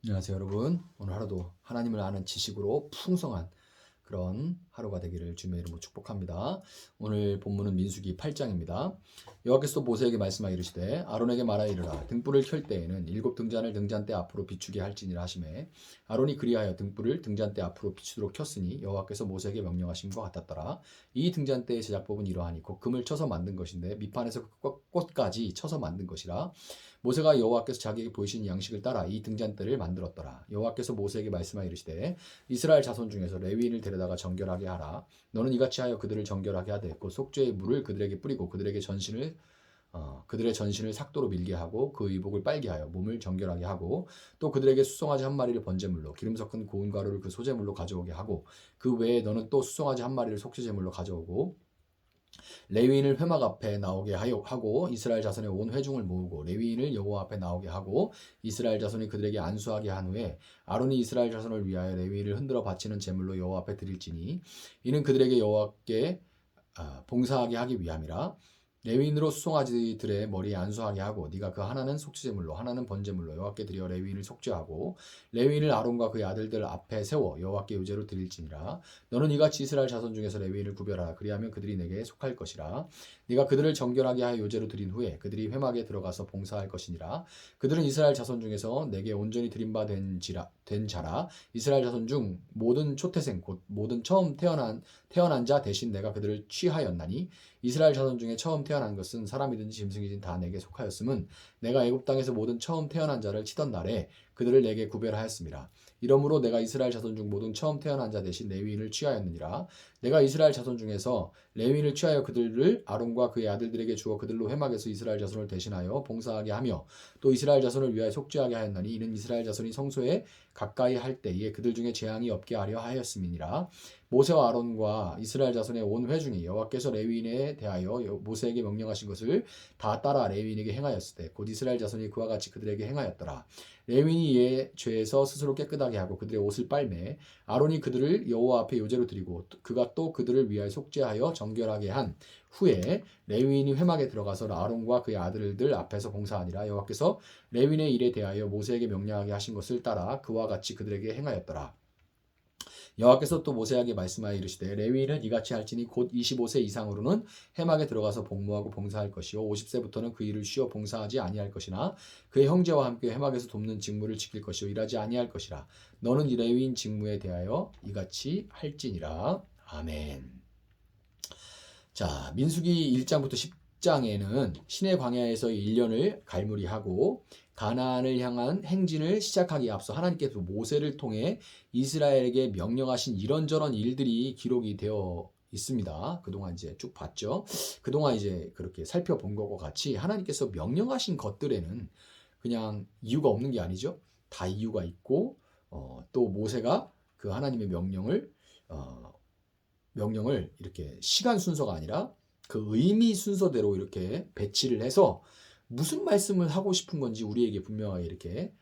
안녕하세요, 여러분. 오늘 하루도 하나님을 아는 지식으로 풍성한 그런 하루가 되기를 주님의 이름으로 축복합니다. 오늘 본문은 민수기 8장입니다. 여호와께서 모세에게 말씀하여 이르시되 아론에게 말하여 이르라 등불을 켤 때에는 일곱 등잔을 등잔대 앞으로 비추게 할지니라 하시매 아론이 그리하여 등불을 등잔대 앞으로 비추도록 켰으니 여호와께서 모세에게 명령하심과 같았더라. 이 등잔대의 제작법은 이러하니 곧 금을 쳐서 만든 것인데 밑판에서 꽃까지 쳐서 만든 것이라. 모세가 여호와께서 자기에게 보이신 양식을 따라 이 등잔대를 만들었더라. 여호와께서 모세에게 말씀하여 이르시되 이스라엘 자손 중에서 레위인을 데려다가 정결하게 하라. 너는 이같이 하여 그들을 정결하게 하되 곧 속죄의 물을 그들에게 뿌리고 그들의 전신을 삭도로 밀게 하고 그 의복을 빨게 하여 몸을 정결하게 하고 또 그들에게 수송아지 한 마리를 번제물로 기름 섞은 고운 가루를 그 소제물로 가져오게 하고 그 외에 너는 또 수송아지 한 마리를 속죄제물로 가져오고 레위인을 회막 앞에 나오게 하고 이스라엘 자손의 온 회중을 모으고 레위인을 여호와 앞에 나오게 하고 이스라엘 자손이 그들에게 안수하게 한 후에 아론이 이스라엘 자손을 위하여 레위인을 흔들어 바치는 제물로 여호와 앞에 드릴지니 이는 그들에게 여호와께 봉사하게 하기 위함이라. 레위인으로 수송아지들의 머리에 안수하게 하고 네가 그 하나는 속죄제물로 하나는 번제물로 여호와께 드려 레위인을 속죄하고 레위인을 아론과 그의 아들들 앞에 세워 여호와께 유제로 드릴지니라. 너는 이같이 이스라엘 자손 중에서 레위인을 구별하라. 그리하면 그들이 내게 속할 것이라. 네가 그들을 정결하게 하여 유제로 드린 후에 그들이 회막에 들어가서 봉사할 것이니라. 그들은 이스라엘 자손 중에서 내게 온전히 드린 바 된 자라. 이스라엘 자손 중 모든 초태생 곧 모든 처음 태어난 자 대신 내가 그들을 취하였나니 이스라엘 자손 중에 처음 태어난 것은 사람이든지 짐승이든 다 내게 속하였음은 내가 애굽 땅에서 모든 처음 태어난 자를 치던 날에 그들을 내게 구별하였습니다. 이러므로 내가 이스라엘 자손 중 모든 처음 태어난 자 대신 레위인을 취하였느니라. 내가 이스라엘 자손 중에서 레위인을 취하여 그들을 아론과 그의 아들들에게 주어 그들로 회막에서 이스라엘 자손을 대신하여 봉사하게 하며 또 이스라엘 자손을 위하여 속죄하게 하였나니 이는 이스라엘 자손이 성소에 가까이 할 때에 그들 중에 재앙이 없게 하려 하였음이니라. 모세와 아론과 이스라엘 자손의 온 회중이 여호와께서 레위인에 대하여 모세에게 명령하신 것을 다 따라 레위인에게 행하였을 때 곧 이스라엘 자손이 그와 같이 그들에게 행하였더라. 레위인이 이에 죄에서 스스로 깨끗하게 하고 그들의 옷을 빨매 아론이 그들을 여호와 앞에 요제로 드리고 그가 또 그들을 위하여 속죄하여 정결하게 한 후에 레위인이 회막에 들어가서 아론과 그의 아들들 앞에서 봉사하니라. 여호와께서 레위인의 일에 대하여 모세에게 명령하게 하신 것을 따라 그와 같이 그들에게 행하였더라. 여호와께서 또 모세에게 말씀하여 이르시되 레위인은 이같이 할지니 곧 25세 이상으로는 해막에 들어가서 복무하고 봉사할 것이요 50세부터는 그 일을 쉬어 봉사하지 아니할 것이나 그의 형제와 함께 해막에서 돕는 직무를 지킬 것이요 일하지 아니할 것이라. 너는 이 레위인 직무에 대하여 이같이 할지니라. 아멘. 자, 민수기 1장부터 10장에는 신의 광야에서의 1년을 갈무리하고 가나안을 향한 행진을 시작하기에 앞서 하나님께서 모세를 통해 이스라엘에게 명령하신 이런저런 일들이 기록이 되어 있습니다. 그동안 이제 쭉 봤죠. 그동안 이제 그렇게 살펴본 것과 같이 하나님께서 명령하신 것들에는 그냥 이유가 없는 게 아니죠. 다 이유가 있고 또 모세가 그 하나님의 명령을 이렇게 시간 순서가 아니라 그 의미 순서대로 이렇게 배치를 해서 무슨 말씀을 하고 싶은 건지 우리에게 분명하게 이렇게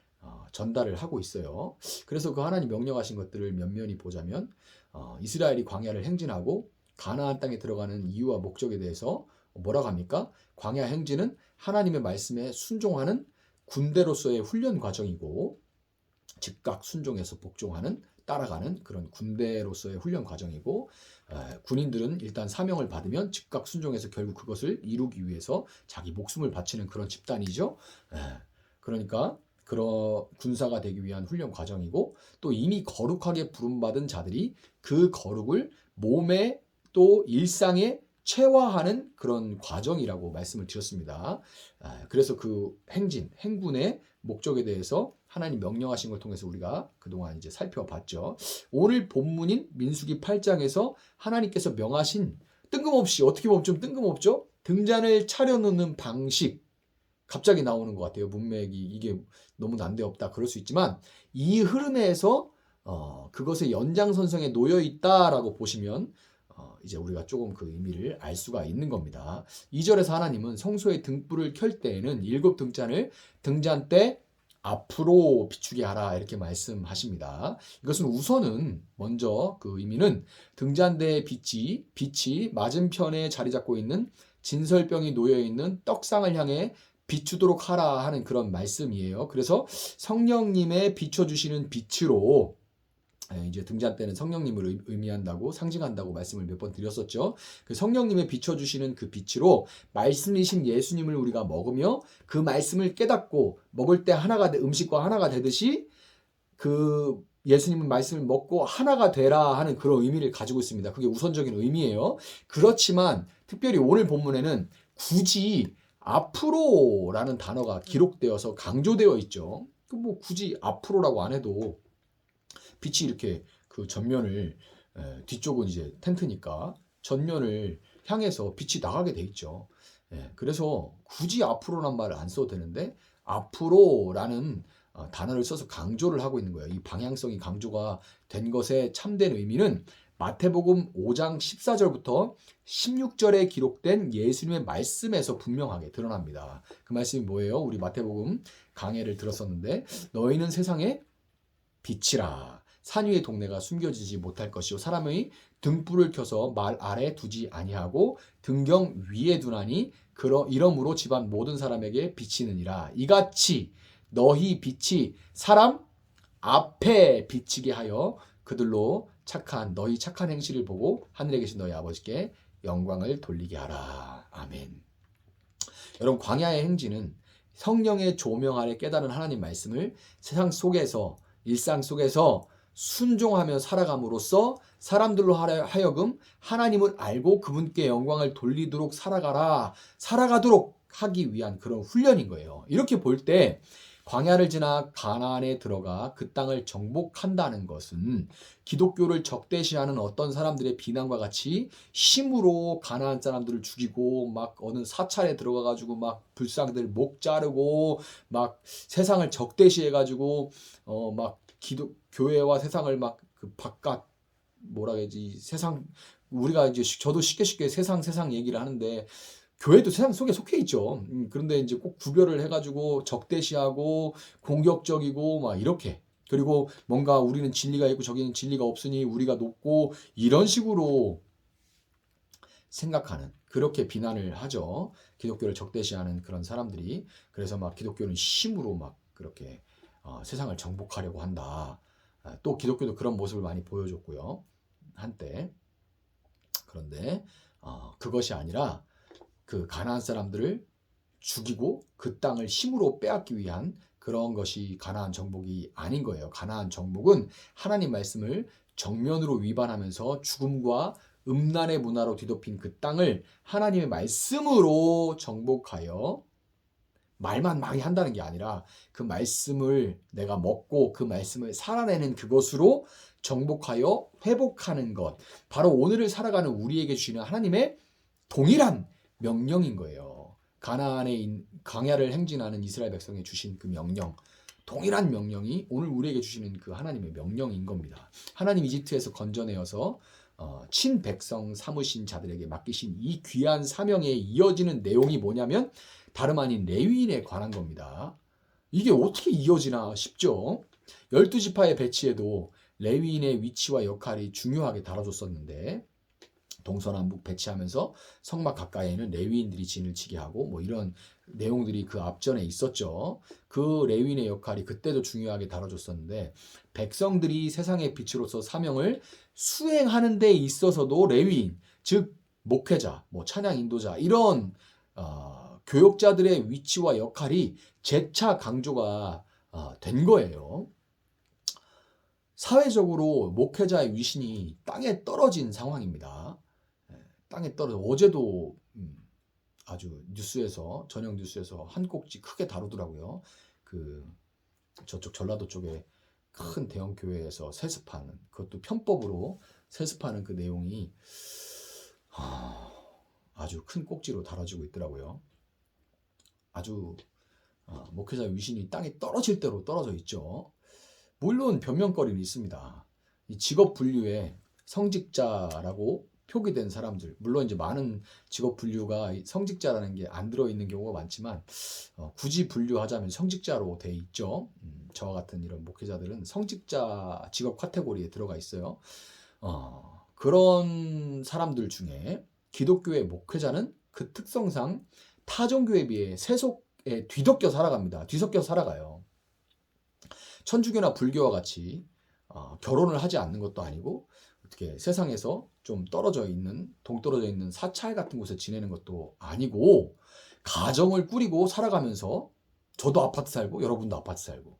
전달을 하고 있어요. 그래서 그 하나님 명령하신 것들을 면면히 보자면 이스라엘이 광야를 행진하고 가나안 땅에 들어가는 이유와 목적에 대해서 뭐라고 합니까? 광야 행진은 하나님의 말씀에 순종하는 군대로서의 훈련 과정이고 즉각 순종해서 복종하는 따라가는 그런 군대로서의 훈련 과정이고 군인들은 일단 사명을 받으면 즉각 순종해서 결국 그것을 이루기 위해서 자기 목숨을 바치는 그런 집단이죠. 그러니까 그런 군사가 되기 위한 훈련 과정이고 또 이미 거룩하게 부름받은 자들이 그 거룩을 몸에 또 일상에 체화하는 그런 과정이라고 말씀을 드렸습니다. 그래서 그 행군의 목적에 대해서 하나님 명령하신 걸 통해서 우리가 그동안 이제 살펴봤죠. 오늘 본문인 민수기 8장에서 하나님께서 명하신 뜬금없이 어떻게 보면 좀 뜬금없죠? 등잔을 차려놓는 방식 갑자기 나오는 것 같아요. 문맥이 이게 너무 난데없다 그럴 수 있지만 이 흐름에서 그것의 연장선상에 놓여 있다라고 보시면 이제 우리가 조금 그 의미를 알 수가 있는 겁니다. 2절에서 하나님은 성소의 등불을 켤 때에는 7등잔을 등잔대 앞으로 비추게 하라 이렇게 말씀하십니다. 이것은 우선은 먼저 그 의미는 등잔대의 빛이 맞은편에 자리 잡고 있는 진설병이 놓여 있는 떡상을 향해 비추도록 하라 하는 그런 말씀이에요. 그래서 성령님의 비춰주시는 빛으로, 이제 등잔 때는 성령님을 의미한다고, 상징한다고 말씀을 몇 번 드렸었죠. 그 성령님의 비춰주시는 그 빛으로 말씀이신 예수님을 우리가 먹으며 그 말씀을 깨닫고 먹을 때 하나가 음식과 하나가 되듯이 그 예수님은 말씀을 먹고 하나가 되라 하는 그런 의미를 가지고 있습니다. 그게 우선적인 의미예요. 그렇지만 특별히 오늘 본문에는 굳이 앞으로라는 단어가 기록되어서 강조되어 있죠. 뭐 굳이 앞으로라고 안 해도 빛이 이렇게 그 전면을, 뒤쪽은 이제 텐트니까 전면을 향해서 빛이 나가게 돼 있죠. 그래서 굳이 앞으로란 말을 안 써도 되는데 앞으로라는 단어를 써서 강조를 하고 있는 거예요. 이 방향성이 강조가 된 것의 참된 의미는 마태복음 5장 14절부터 16절에 기록된 예수님의 말씀에서 분명하게 드러납니다. 그 말씀이 뭐예요? 우리 마태복음 강해를 들었었는데, 너희는 세상의 빛이라. 산 위의 동네가 숨겨지지 못할 것이요 사람의 등불을 켜서 말 아래 두지 아니하고 등경 위에 두나니 이러므로 집안 모든 사람에게 비치느니라. 이같이 너희 빛이 사람 앞에 비치게 하여 그들로 너희 착한 행실을 보고 하늘에 계신 너희 아버지께 영광을 돌리게 하라. 아멘. 여러분, 광야의 행진은 성령의 조명 아래 깨달은 하나님 말씀을 세상 속에서, 일상 속에서 순종하며 살아감으로써 사람들로 하여금 하나님을 알고 그분께 영광을 돌리도록 살아가도록 하기 위한 그런 훈련인 거예요. 이렇게 볼 때 광야를 지나 가나안에 들어가 그 땅을 정복한다는 것은 기독교를 적대시하는 어떤 사람들의 비난과 같이 힘으로 가나안 사람들을 죽이고 막 어느 사찰에 들어가가지고 막 불상들 목 자르고 막 세상을 적대시해가지고 막 교회와 세상을 막 그 바깥 뭐라 해야지, 세상, 우리가 이제 저도 쉽게 세상 얘기를 하는데 교회도 세상 속에 속해 있죠. 그런데 이제 꼭 구별을 해가지고 적대시하고 공격적이고 막 이렇게, 그리고 뭔가 우리는 진리가 있고 저기는 진리가 없으니 우리가 높고 이런 식으로 생각하는, 그렇게 비난을 하죠. 기독교를 적대시하는 그런 사람들이. 그래서 막 기독교는 힘으로 막 그렇게 세상을 정복하려고 한다. 또 기독교도 그런 모습을 많이 보여줬고요, 한때. 그런데 그것이 아니라 그 가나안 사람들을 죽이고 그 땅을 힘으로 빼앗기 위한 그런 것이 가나안 정복이 아닌 거예요. 가나안 정복은 하나님 말씀을 정면으로 위반하면서 죽음과 음란의 문화로 뒤덮인 그 땅을 하나님의 말씀으로 정복하여, 말만 많이 한다는 게 아니라 그 말씀을 내가 먹고 그 말씀을 살아내는 그것으로 정복하여 회복하는 것, 바로 오늘을 살아가는 우리에게 주시는 하나님의 동일한 명령인 거예요. 가나안의 광야를 행진하는 이스라엘 백성에 주신 그 명령, 동일한 명령이 오늘 우리에게 주시는 그 하나님의 명령인 겁니다. 하나님 이집트에서 건져내어서 친백성 삼으신 자들에게 맡기신 이 귀한 사명에 이어지는 내용이 뭐냐면 다름 아닌 레위인에 관한 겁니다. 이게 어떻게 이어지나 싶죠. 12지파의 배치에도 레위인의 위치와 역할이 중요하게 다뤄졌었는데, 동서남북 배치하면서 성막 가까이에는 레위인들이 진을 치게 하고 뭐 이런 내용들이 그 앞전에 있었죠. 그 레위인의 역할이 그때도 중요하게 다뤄졌었는데, 백성들이 세상의 빛으로서 사명을 수행하는 데 있어서도 레위인, 즉 목회자, 뭐 찬양 인도자, 이런 교역자들의 위치와 역할이 재차 강조가 된 거예요. 사회적으로 목회자의 위신이 땅에 떨어진 상황입니다. 땅에 떨어져, 어제도 아주 뉴스에서, 저녁 뉴스에서 한 꼭지 크게 다루더라고요. 그 저쪽 전라도 쪽에 큰 대형 교회에서 세습하는, 그것도 편법으로 세습하는 그 내용이 아주 큰 꼭지로 다뤄지고 있더라고요. 아주 목회자 위신이 땅에 떨어질 대로 떨어져 있죠. 물론 변명거리는 있습니다. 이 직업 분류에 성직자라고 표기된 사람들, 물론 이제 많은 직업 분류가 성직자라는 게 안 들어있는 경우가 많지만 굳이 분류하자면 성직자로 돼 있죠. 저와 같은 이런 목회자들은 성직자 직업 카테고리에 들어가 있어요. 그런 사람들 중에 기독교의 목회자는 그 특성상 타종교에 비해 세속에 뒤덮여 살아갑니다. 뒤섞여 살아가요. 천주교나 불교와 같이 결혼을 하지 않는 것도 아니고 어떻게 세상에서 좀 동떨어져 있는 사찰 같은 곳에 지내는 것도 아니고 가정을 꾸리고 살아가면서 저도 아파트 살고 여러분도 아파트 살고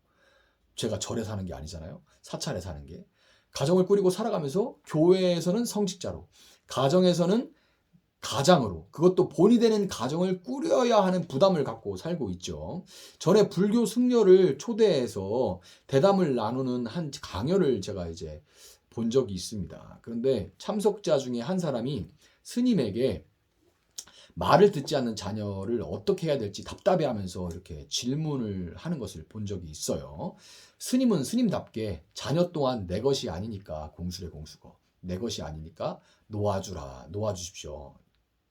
제가 절에 사는 게 아니잖아요. 사찰에 사는 게. 가정을 꾸리고 살아가면서 교회에서는 성직자로, 가정에서는 가장으로, 그것도 본이 되는 가정을 꾸려야 하는 부담을 갖고 살고 있죠. 전에 불교 승려를 초대해서 대담을 나누는 한 강연을 제가 이제 본 적이 있습니다. 그런데 참석자 중에 한 사람이 스님에게 말을 듣지 않는 자녀를 어떻게 해야 될지 답답해하면서 이렇게 질문을 하는 것을 본 적이 있어요. 스님은 스님답게 자녀 또한 내 것이 아니니까 공수래 공수거, 내 것이 아니니까 놓아주십시오.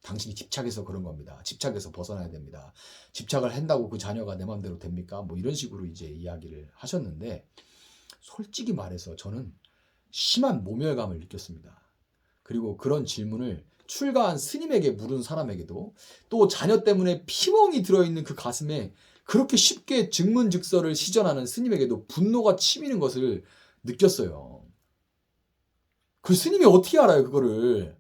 당신이 집착해서 그런 겁니다. 집착해서 벗어나야 됩니다. 집착을 한다고 그 자녀가 내 마음대로 됩니까? 뭐 이런 식으로 이제 이야기를 하셨는데 솔직히 말해서 저는 심한 모멸감을 느꼈습니다. 그리고 그런 질문을 출가한 스님에게 물은 사람에게도 또 자녀 때문에 피멍이 들어있는 그 가슴에 그렇게 쉽게 증문즉서를 시전하는 스님에게도 분노가 치미는 것을 느꼈어요. 그 스님이 어떻게 알아요, 그거를?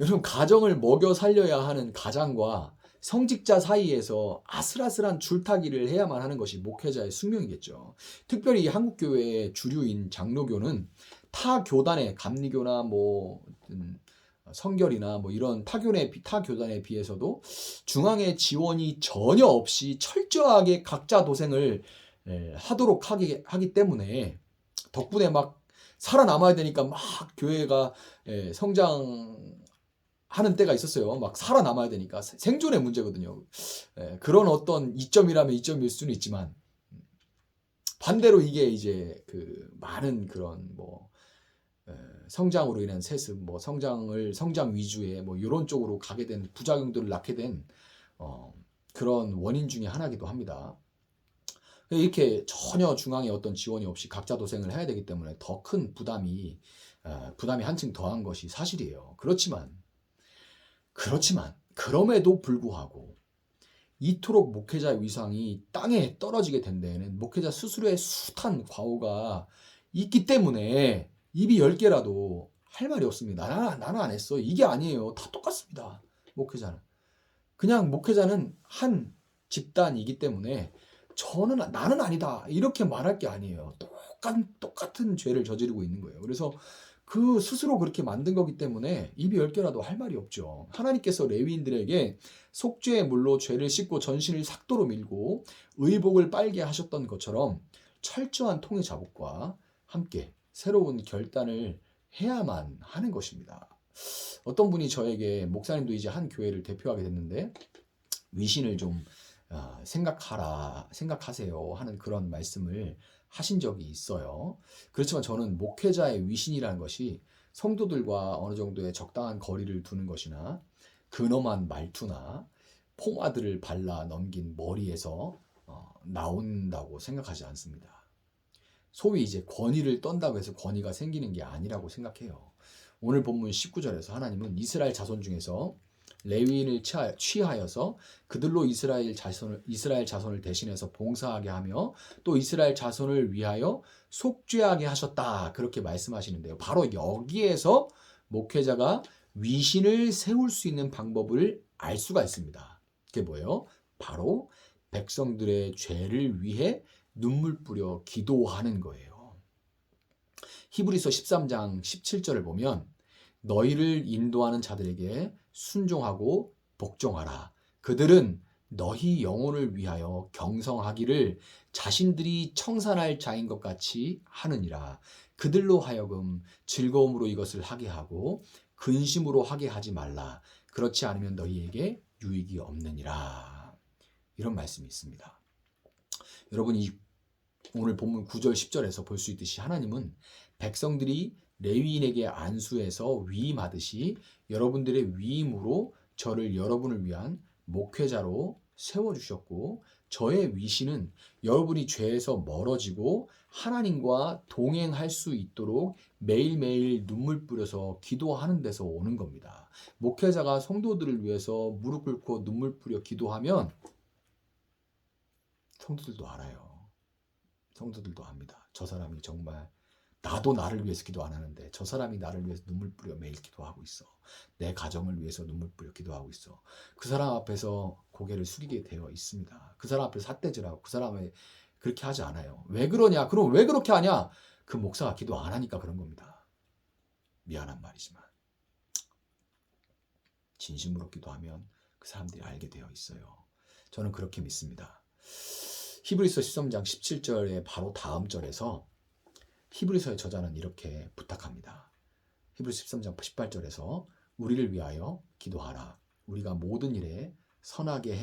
여러분, 가정을 먹여 살려야 하는 가장과 성직자 사이에서 아슬아슬한 줄타기를 해야만 하는 것이 목회자의 숙명이겠죠. 특별히 한국교회의 주류인 장로교는 타 교단의 감리교나 성결이나 이런 타 교단에 비해서도 중앙의 지원이 전혀 없이 철저하게 각자 도생을 하도록 하기 때문에 덕분에 막 살아남아야 되니까 막 교회가 성장하는 때가 있었어요. 막 살아남아야 되니까 생존의 문제거든요. 그런 어떤 이점이라면 이점일 수는 있지만 반대로 이게 이제 그 많은 그런 성장으로 인한 세습, 성장 위주의 이런 쪽으로 가게 된 부작용들을 낳게 된 그런 원인 중에 하나이기도 합니다. 이렇게 전혀 중앙에 어떤 지원이 없이 각자 도생을 해야 되기 때문에 더 큰 부담이 한층 더한 것이 사실이에요. 그렇지만 그럼에도 불구하고 이토록 목회자의 위상이 땅에 떨어지게 된 데에는 목회자 스스로의 숱한 과오가 있기 때문에 입이 10개라도 할 말이 없습니다. 나는 안 했어. 이게 아니에요. 다 똑같습니다. 목회자는. 그냥 목회자는 한 집단이기 때문에 나는 아니다. 이렇게 말할 게 아니에요. 똑같은 죄를 저지르고 있는 거예요. 그래서 그 스스로 그렇게 만든 거기 때문에 입이 10개라도 할 말이 없죠. 하나님께서 레위인들에게 속죄의 물로 죄를 씻고 전신을 삭도로 밀고 의복을 빨게 하셨던 것처럼 철저한 통의 자복과 함께 새로운 결단을 해야만 하는 것입니다. 어떤 분이 저에게 목사님도 이제 한 교회를 대표하게 됐는데 위신을 좀 생각하세요 하는 그런 말씀을 하신 적이 있어요. 그렇지만 저는 목회자의 위신이라는 것이 성도들과 어느 정도의 적당한 거리를 두는 것이나 근엄한 말투나 포마드를 발라 넘긴 머리에서 나온다고 생각하지 않습니다. 소위 이제 권위를 떤다고 해서 권위가 생기는 게 아니라고 생각해요. 오늘 본문 19절에서 하나님은 이스라엘 자손 중에서 레위인을 취하여서 그들로 이스라엘 자손을 대신해서 봉사하게 하며 또 이스라엘 자손을 위하여 속죄하게 하셨다. 그렇게 말씀하시는데요. 바로 여기에서 목회자가 위신을 세울 수 있는 방법을 알 수가 있습니다. 그게 뭐예요? 바로 백성들의 죄를 위해 눈물 뿌려 기도하는 거예요. 히브리서 13장 17절을 보면 너희를 인도하는 자들에게 순종하고 복종하라. 그들은 너희 영혼을 위하여 경성하기를 자신들이 청산할 자인 것 같이 하느니라. 그들로 하여금 즐거움으로 이것을 하게 하고 근심으로 하게 하지 말라. 그렇지 않으면 너희에게 유익이 없느니라. 이런 말씀이 있습니다. 여러분이 오늘 본문 9절 10절에서 볼 수 있듯이 하나님은 백성들이 레위인에게 안수해서 위임하듯이 여러분들의 위임으로 여러분을 위한 목회자로 세워주셨고 저의 위시는 여러분이 죄에서 멀어지고 하나님과 동행할 수 있도록 매일매일 눈물 뿌려서 기도하는 데서 오는 겁니다. 목회자가 성도들을 위해서 무릎 꿇고 눈물 뿌려 기도하면 성도들도 알아요. 성도들도 압니다. 저 사람이 정말 나도 나를 위해서 기도 안 하는데 저 사람이 나를 위해서 눈물 뿌려 매일 기도하고 있어. 내 가정을 위해서 눈물 뿌려 기도하고 있어. 그 사람 앞에서 고개를 숙이게 되어 있습니다. 그 사람 앞에서 삿대질하고 그 사람을 그렇게 하지 않아요. 왜 그러냐? 그럼 왜 그렇게 하냐? 그 목사가 기도 안 하니까 그런 겁니다. 미안한 말이지만 진심으로 기도하면 그 사람들이 알게 되어 있어요. 저는 그렇게 믿습니다. 히브리서 13장 17절의 바로 다음 절에서 히브리서의 저자는 이렇게 부탁합니다. 히브리서 13장 18절에서 우리를 위하여 기도하라. 우리가 모든 일에 선하게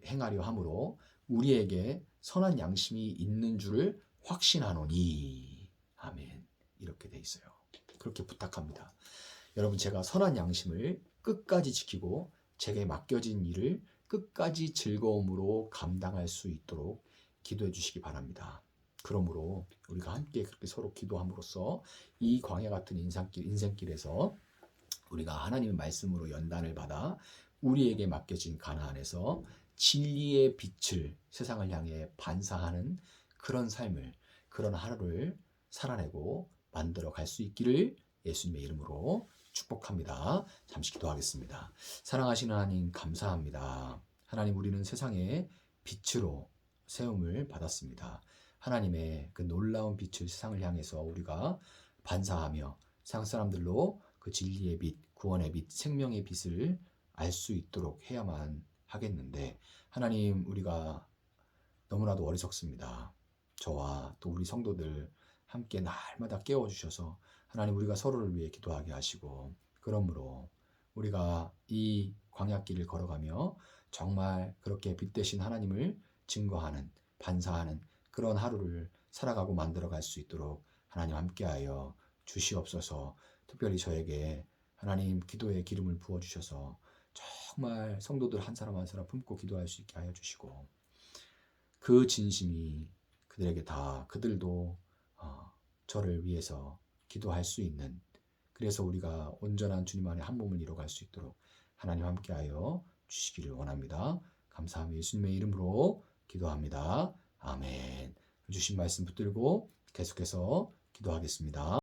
행하려 함으로 우리에게 선한 양심이 있는 줄을 확신하노니. 아멘. 이렇게 돼 있어요. 그렇게 부탁합니다. 여러분, 제가 선한 양심을 끝까지 지키고 제게 맡겨진 일을 끝까지 즐거움으로 감당할 수 있도록 기도해 주시기 바랍니다. 그러므로 우리가 함께 그렇게 서로 기도함으로써 이 광야 같은 인생길에서 우리가 하나님의 말씀으로 연단을 받아 우리에게 맡겨진 가나안에서 진리의 빛을 세상을 향해 반사하는 그런 삶을, 그런 하루를 살아내고 만들어 갈 수 있기를 예수님의 이름으로 축복합니다. 잠시 기도하겠습니다. 사랑하시는 하나님, 감사합니다. 하나님, 우리는 세상의 빛으로 세움을 받았습니다. 하나님의 그 놀라운 빛을 세상을 향해서 우리가 반사하며 세상 사람들로 그 진리의 빛, 구원의 빛, 생명의 빛을 알 수 있도록 해야만 하겠는데, 하나님, 우리가 너무나도 어리석습니다. 저와 또 우리 성도들 함께 날마다 깨워주셔서 하나님, 우리가 서로를 위해 기도하게 하시고, 그러므로 우리가 이 광야길을 걸어가며 정말 그렇게 빛 대신 하나님을 증거하는, 반사하는 그런 하루를 살아가고 만들어갈 수 있도록 하나님 함께하여 주시옵소서. 특별히 저에게 하나님 기도의 기름을 부어주셔서 정말 성도들 한 사람 한 사람 품고 기도할 수 있게 하여 주시고, 그 진심이 그들에게 다, 그들도 저를 위해서 기도할 수 있는, 그래서 우리가 온전한 주님 안에 한 몸을 이뤄갈 수 있도록 하나님 함께하여 주시기를 원합니다. 감사하며 예수님의 이름으로 기도합니다. 아멘. 주신 말씀 붙들고 계속해서 기도하겠습니다.